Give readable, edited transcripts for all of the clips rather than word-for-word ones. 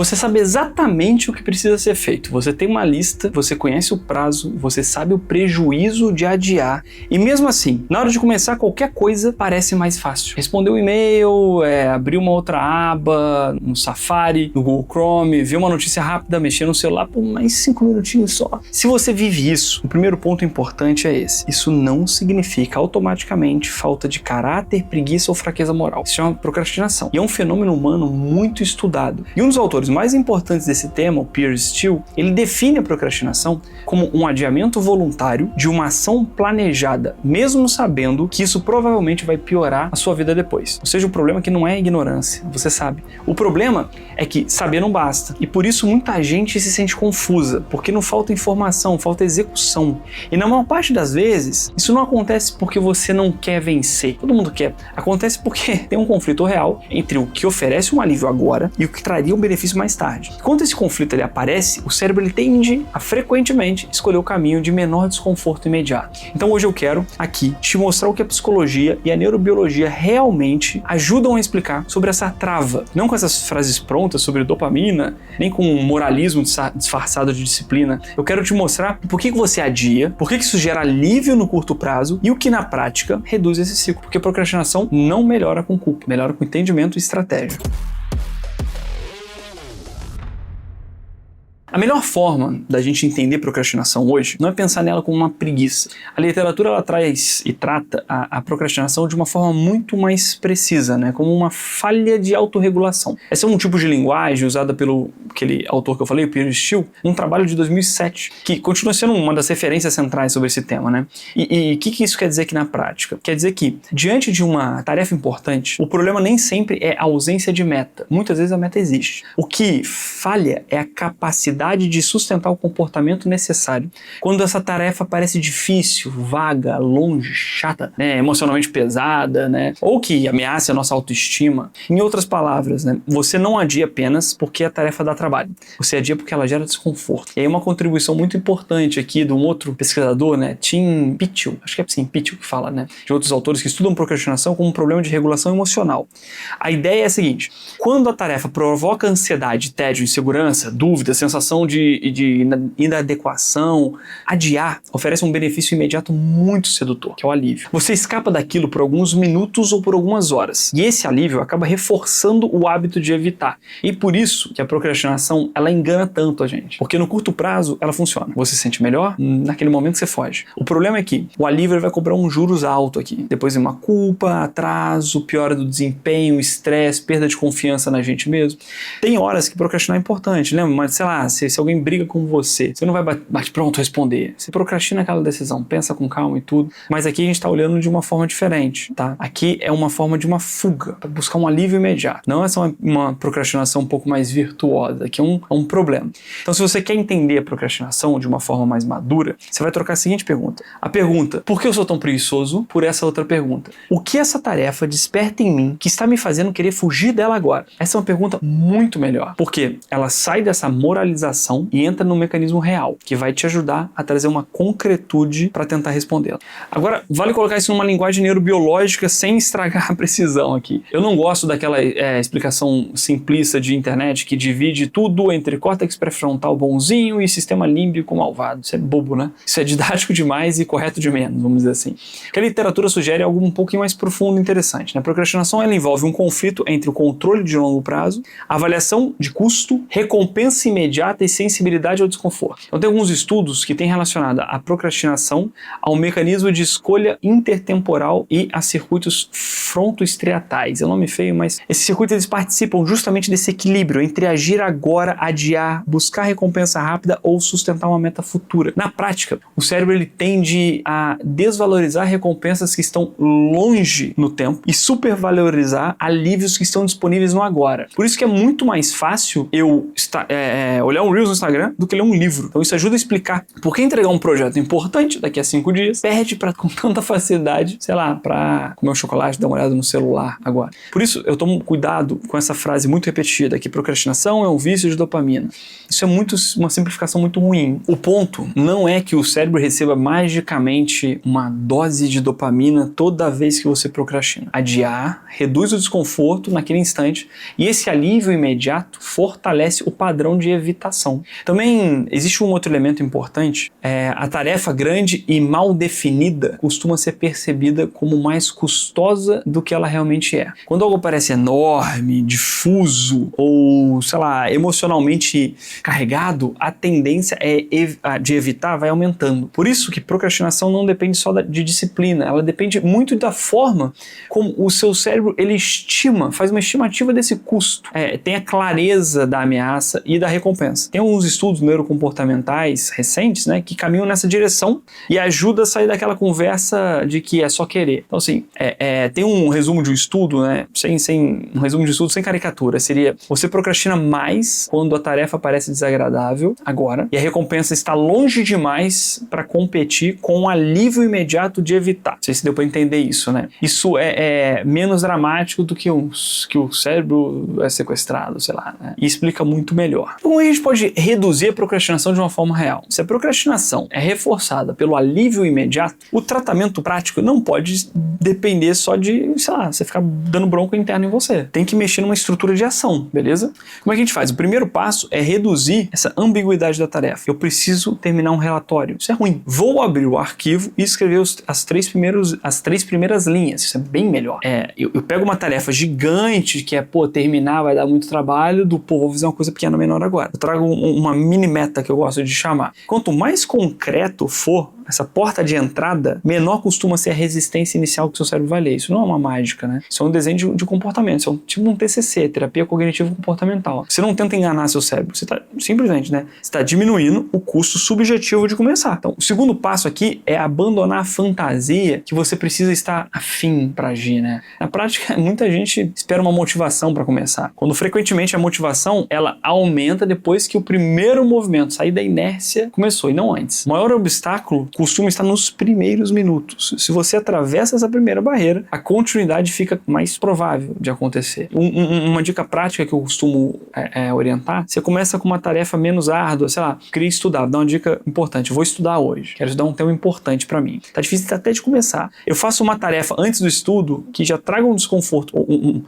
você sabe exatamente o que precisa ser feito. Você tem uma lista, você conhece o prazo, você sabe o prejuízo de adiar. E mesmo assim, na hora de começar qualquer coisa, parece mais fácil. Responder um e-mail, abrir uma outra aba no Safari, no Google Chrome, ver uma notícia rápida, mexer no celular por mais 5 minutinhos só. Se você vive isso, o primeiro ponto importante é esse. Isso não significa automaticamente falta de caráter, preguiça ou fraqueza moral. Isso chama procrastinação. E é um fenômeno humano muito estudado. E um dos autores mais importantes desse tema, o Piers Steel, ele define a procrastinação como um adiamento voluntário de uma ação planejada, mesmo sabendo que isso provavelmente vai piorar a sua vida depois. Ou seja, o problema aqui não é a ignorância, você sabe. O problema é que saber não basta. E por isso muita gente se sente confusa, porque não falta informação, falta execução. E na maior parte das vezes, isso não acontece porque você não quer vencer. Todo mundo quer. Acontece porque tem um conflito real entre o que oferece um alívio agora e o que traria um benefício mais tarde. Quando esse conflito ele aparece, o cérebro ele tende a frequentemente escolher o caminho de menor desconforto imediato. Então hoje eu quero aqui te mostrar o que a psicologia e a neurobiologia realmente ajudam a explicar sobre essa trava. Não com essas frases prontas sobre dopamina, nem com um moralismo disfarçado de disciplina. Eu quero te mostrar por que você adia, por que isso gera alívio no curto prazo e o que na prática reduz esse ciclo. Porque procrastinação não melhora com culpa, melhora com entendimento e estratégia. A melhor forma da gente entender procrastinação hoje não é pensar nela como uma preguiça. A literatura ela traz e trata a procrastinação de uma forma muito mais precisa, né? Como uma falha de autorregulação. Esse é um tipo de linguagem usada pelo aquele autor que eu falei, o Piers Steel, num trabalho de 2007, que continua sendo uma das referências centrais sobre esse tema, né? E o que isso quer dizer aqui na prática? Quer dizer que, diante de uma tarefa importante, o problema nem sempre é a ausência de meta. Muitas vezes a meta existe. O que falha é a capacidade de sustentar o comportamento necessário quando essa tarefa parece difícil, vaga, longe, chata, né, emocionalmente pesada, né, ou que ameaça a nossa autoestima. Em outras palavras, né, você não adia apenas porque a tarefa dá trabalho, você adia porque ela gera desconforto. E aí uma contribuição muito importante aqui de um outro pesquisador, né, Tim Pitchell, acho que é assim, Pitchell que fala, né, de outros autores que estudam procrastinação como um problema de regulação emocional. A ideia é a seguinte: quando a tarefa provoca ansiedade, tédio, insegurança, dúvida, sensação de inadequação, adiar oferece um benefício imediato muito sedutor, que é o alívio. Você escapa daquilo por alguns minutos ou por algumas horas, e esse alívio acaba reforçando o hábito de evitar. E por isso que a procrastinação, ela engana tanto a gente, porque no curto prazo ela funciona. Você se sente melhor, naquele momento você foge. O problema é que o alívio vai cobrar um juros alto aqui. Depois vem uma culpa, atraso, piora do desempenho, estresse, perda de confiança na gente mesmo. Tem horas que procrastinar é importante, lembra? Mas sei lá, se alguém briga com você não vai bate pronto responder. Você procrastina aquela decisão, pensa com calma e tudo. Mas aqui a gente está olhando de uma forma diferente, tá? Aqui é uma forma de uma fuga, para buscar um alívio imediato. Não é só uma procrastinação um pouco mais virtuosa, que é um problema. Então, se você quer entender a procrastinação de uma forma mais madura, você vai trocar a seguinte pergunta. A pergunta: por que eu sou tão preguiçoso? Por essa outra pergunta: o que essa tarefa desperta em mim que está me fazendo querer fugir dela agora? Essa é uma pergunta muito melhor, porque ela sai dessa moralização e entra no mecanismo real, que vai te ajudar a trazer uma concretude para tentar respondê-la. Agora, vale colocar isso numa linguagem neurobiológica sem estragar a precisão aqui. Eu não gosto daquela explicação simplista de internet que divide tudo entre córtex pré-frontal bonzinho e sistema límbico malvado. Isso é bobo, né? Isso é didático demais e correto de menos, vamos dizer assim. Que a literatura sugere algo um pouquinho mais profundo e interessante, né? A procrastinação ela envolve um conflito entre o controle de longo prazo, avaliação de custo, recompensa imediata e sensibilidade ao desconforto. Então tem alguns estudos que têm relacionado a procrastinação ao mecanismo de escolha intertemporal e a circuitos frontoestriatais. É um nome feio, mas esses circuitos eles participam justamente desse equilíbrio entre agir agora, adiar, buscar recompensa rápida ou sustentar uma meta futura. Na prática, o cérebro ele tende a desvalorizar recompensas que estão longe no tempo e supervalorizar alívios que estão disponíveis no agora. Por isso que é muito mais fácil eu olhar um Reels no Instagram do que ler um livro. Então isso ajuda a explicar por que entregar um projeto importante daqui a 5 dias perde com tanta facilidade, sei lá, pra comer um chocolate, dar uma olhada no celular agora. Por isso, eu tomo cuidado com essa frase muito repetida, que procrastinação é um vício vício de dopamina. Isso é uma simplificação muito ruim. O ponto não é que o cérebro receba magicamente uma dose de dopamina toda vez que você procrastina. Adiar reduz o desconforto naquele instante e esse alívio imediato fortalece o padrão de evitação. Também existe um outro elemento importante. A tarefa grande e mal definida costuma ser percebida como mais custosa do que ela realmente é. Quando algo parece enorme, difuso ou, sei lá, emocionalmente carregado, a tendência de evitar vai aumentando. Por isso que procrastinação não depende só de disciplina, ela depende muito da forma como o seu cérebro ele faz uma estimativa desse custo. Tem a clareza da ameaça e da recompensa. Tem alguns estudos neurocomportamentais recentes, né, que caminham nessa direção e ajuda a sair daquela conversa de que é só querer. Então assim, tem um resumo de um estudo, né, um resumo de estudo sem caricatura, seria: você procrastina mais quando a tarefa parece desagradável agora e a recompensa está longe demais para competir com o alívio imediato de evitar. Não sei se deu para entender isso, né? Isso é menos dramático do que o cérebro é sequestrado, sei lá, né? E explica muito melhor. Como a gente pode reduzir a procrastinação de uma forma real? Se a procrastinação é reforçada pelo alívio imediato, o tratamento prático não pode depender só de, sei lá, você ficar dando bronca interna em você. Tem que mexer numa estrutura de ação, beleza? Como é que a gente faz? O primeiro passo é reduzir essa ambiguidade da tarefa. Eu preciso terminar um relatório. Isso é ruim. Vou abrir o arquivo e escrever as três primeiras linhas. Isso é bem melhor. Eu pego uma tarefa gigante que terminar vai dar muito trabalho, vou fazer uma coisa pequena menor agora. Eu trago uma mini meta que eu gosto de chamar. Quanto mais concreto for essa porta de entrada, menor costuma ser a resistência inicial que o seu cérebro vai ler. Isso não é uma mágica, né? Isso é um desenho de comportamento. Isso é tipo um TCC, terapia cognitivo-comportamental. Você não tenta enganar seu cérebro. Você está simplesmente, né? Você está diminuindo o custo subjetivo de começar. Então, o segundo passo aqui é abandonar a fantasia que você precisa estar afim para agir, né? Na prática, muita gente espera uma motivação para começar. Quando frequentemente a motivação, ela aumenta depois que o primeiro movimento, sair da inércia, começou e não antes. O maior obstáculo costuma estar nos primeiros minutos. Se você atravessa essa primeira barreira, a continuidade fica mais provável de acontecer. Uma dica prática que eu costumo orientar: você começa com uma tarefa menos árdua, sei lá, queria estudar, dá uma dica importante: eu vou estudar hoje, quero estudar um tema importante para mim. Tá difícil até de começar. Eu faço uma tarefa antes do estudo que já traga um desconforto,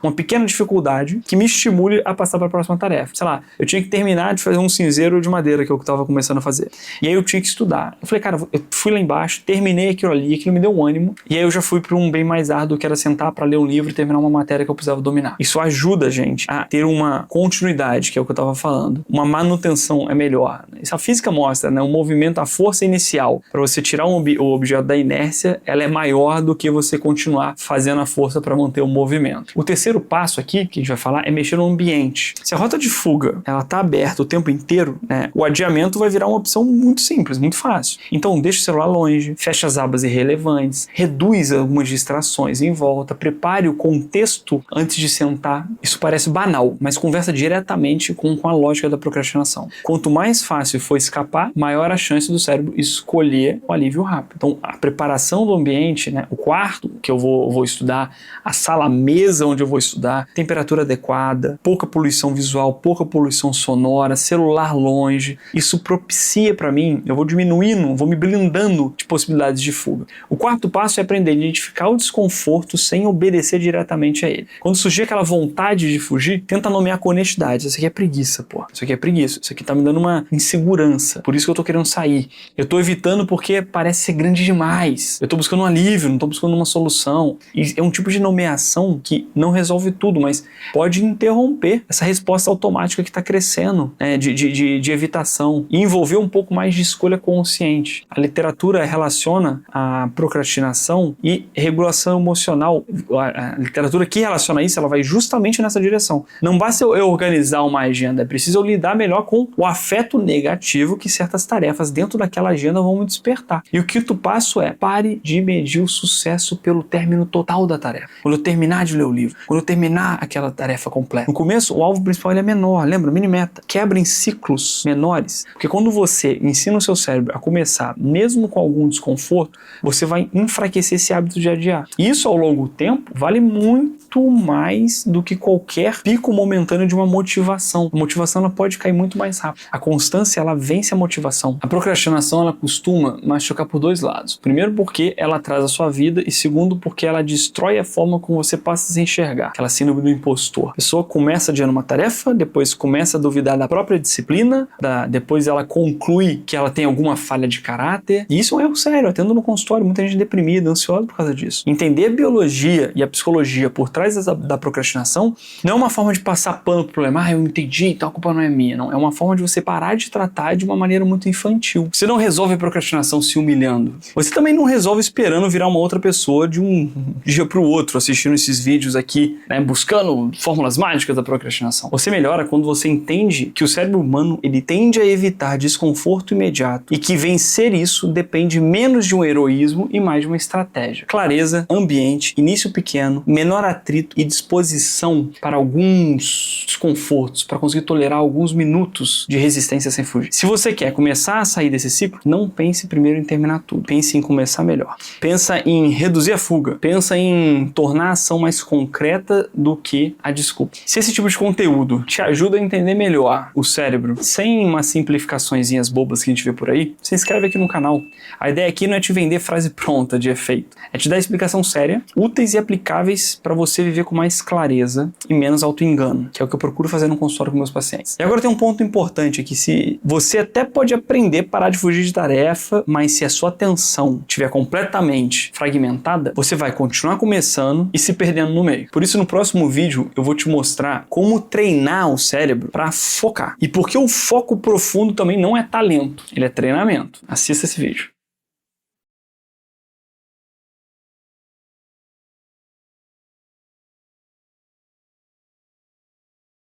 uma pequena dificuldade que me estimule a passar para a próxima tarefa. Sei lá, eu tinha que terminar de fazer um cinzeiro de madeira que eu estava começando a fazer. E aí eu tinha que estudar. Eu falei, cara, eu fui lá embaixo, terminei aquilo ali, aquilo me deu um ânimo, e aí eu já fui para um bem mais árduo, que era sentar para ler um livro e terminar uma matéria que eu precisava dominar. Isso ajuda a gente a ter uma continuidade, que é o que eu estava falando. Uma manutenção é melhor. Isso a física mostra, né? O movimento, a força inicial para você tirar o objeto da inércia, ela é maior do que você continuar fazendo a força para manter o movimento. O terceiro passo aqui, que a gente vai falar, é mexer no ambiente. Se a rota de fuga ela está aberta o tempo inteiro, né, o adiamento vai virar uma opção muito simples, muito fácil. Então, deixa o celular longe, fecha as abas irrelevantes, reduz algumas distrações em volta, prepare o contexto antes de sentar. Isso parece banal, mas conversa diretamente com a lógica da procrastinação. Quanto mais fácil for escapar, maior a chance do cérebro escolher o alívio rápido. Então, a preparação do ambiente, né, o quarto que eu vou estudar, a sala, a mesa onde eu vou estudar, temperatura adequada, pouca poluição visual, pouca poluição sonora, celular longe, isso propicia para mim, eu vou diminuindo, vou me blindando de possibilidades de fuga. O quarto passo é aprender a identificar o desconforto sem obedecer diretamente a ele. Quando surgir aquela vontade de fugir, tenta nomear com honestidade. Isso aqui é preguiça, pô. Isso aqui é preguiça. Isso aqui tá me dando uma insegurança. Por isso que eu tô querendo sair. Eu tô evitando porque parece ser grande demais. Eu tô buscando um alívio, não tô buscando uma solução. E é um tipo de nomeação que não resolve tudo, mas pode interromper essa resposta automática que tá crescendo, né, de evitação, e envolver um pouco mais de escolha consciente. A literatura relaciona a procrastinação e regulação emocional. A literatura que relaciona isso, ela vai justamente nessa direção. Não basta eu organizar uma agenda, é preciso eu lidar melhor com o afeto negativo que certas tarefas dentro daquela agenda vão me despertar. E o quinto passo é: pare de medir o sucesso pelo término total da tarefa. Quando eu terminar de ler o livro, quando eu terminar aquela tarefa completa. No começo, o alvo principal ele é menor, lembra? Mini meta. Quebra em ciclos menores, porque quando você ensina o seu cérebro a começar, mesmo com algum desconforto, você vai enfraquecer esse hábito de adiar. Isso ao longo do tempo vale muito muito mais do que qualquer pico momentâneo de uma motivação. A motivação ela pode cair muito mais rápido. A constância ela vence a motivação. A procrastinação ela costuma machucar por dois lados. Primeiro porque ela atrasa a sua vida e segundo porque ela destrói a forma como você passa a se enxergar. Aquela síndrome do impostor. A pessoa começa adiando uma tarefa, depois começa a duvidar da própria disciplina, depois ela conclui que ela tem alguma falha de caráter. E isso é um erro sério. Eu atendo no consultório, muita gente deprimida, ansiosa por causa disso. Entender a biologia e a psicologia por trás da procrastinação não é uma forma de passar pano pro problema. Eu entendi, então a culpa não é minha. Não, é uma forma de você parar de tratar de uma maneira muito infantil. Você não resolve a procrastinação se humilhando. Você também não resolve esperando virar uma outra pessoa de um dia pro outro, assistindo esses vídeos aqui, né, buscando fórmulas mágicas da procrastinação. Você melhora quando você entende que o cérebro humano ele tende a evitar desconforto imediato e que vencer isso depende menos de um heroísmo e mais de uma estratégia. Clareza, ambiente, início pequeno, menor atrito e disposição para alguns desconfortos, para conseguir tolerar alguns minutos de resistência sem fugir. Se você quer começar a sair desse ciclo, não pense primeiro em terminar tudo. Pense em começar melhor. Pensa em reduzir a fuga. Pensa em tornar a ação mais concreta do que a desculpa. Se esse tipo de conteúdo te ajuda a entender melhor o cérebro, sem umas simplificaçõezinhas bobas que a gente vê por aí, se inscreve aqui no canal. A ideia aqui não é te vender frase pronta de efeito. É te dar explicação séria, úteis e aplicáveis para você viver com mais clareza e menos auto-engano, que é o que eu procuro fazer no consultório com meus pacientes. E agora tem um ponto importante aqui. Se você até pode aprender a parar de fugir de tarefa, mas se a sua atenção estiver completamente fragmentada, você vai continuar começando e se perdendo no meio. Por isso, no próximo vídeo, eu vou te mostrar como treinar o cérebro para focar. E porque o foco profundo também não é talento, ele é treinamento. Assista esse vídeo.